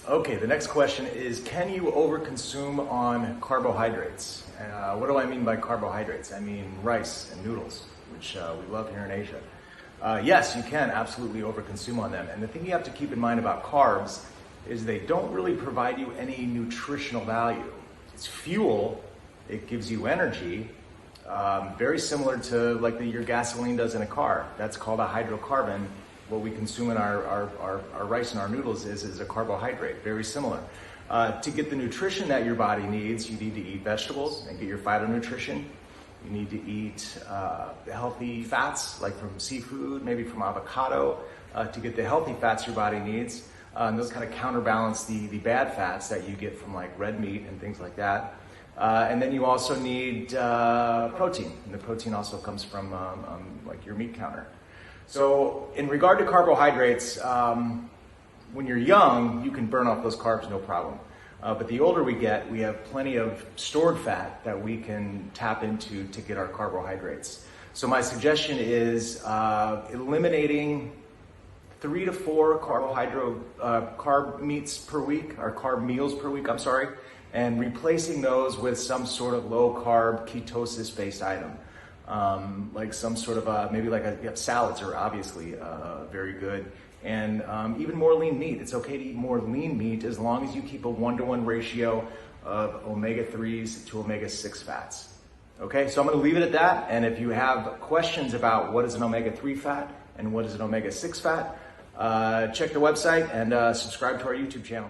Okay, the next question is, can you overconsume on carbohydrates? What do I mean by carbohydrates? I mean rice and noodles, which we love here in Asia. Yes, you can absolutely overconsume on them. And the thing you have to keep in mind about carbs is they don't really provide you any nutritional value. It's fuel, it gives you energy, very similar to like your gasoline does in a car. That's called a hydrocarbon. What we consume in our rice and our noodles is a carbohydrate, very similar. To get the nutrition that your body needs, you need to eat vegetables and get your phytonutrition. You need to eat healthy fats, like from seafood, maybe from avocado, to get the healthy fats your body needs. And those kind of counterbalance the bad fats that you get from like red meat and things like that. And then you also need protein, and the protein also comes from like your meat counter. So in regard to carbohydrates, when you're young, you can burn off those carbs no problem. But the older we get, we have plenty of stored fat that we can tap into to get our carbohydrates. So my suggestion is eliminating 3 to 4 carb meals per week, and replacing those with some sort of low carb ketosis-based item. Like some sort of maybe like salads are obviously very good, and even more lean meat. It's okay to eat more lean meat as long as you keep a 1-to-1 ratio of omega-3s to omega-6 fats. Okay, so I'm going to leave it at that, and if you have questions about what is an omega-3 fat and what is an omega-6 fat, check the website and subscribe to our YouTube channel.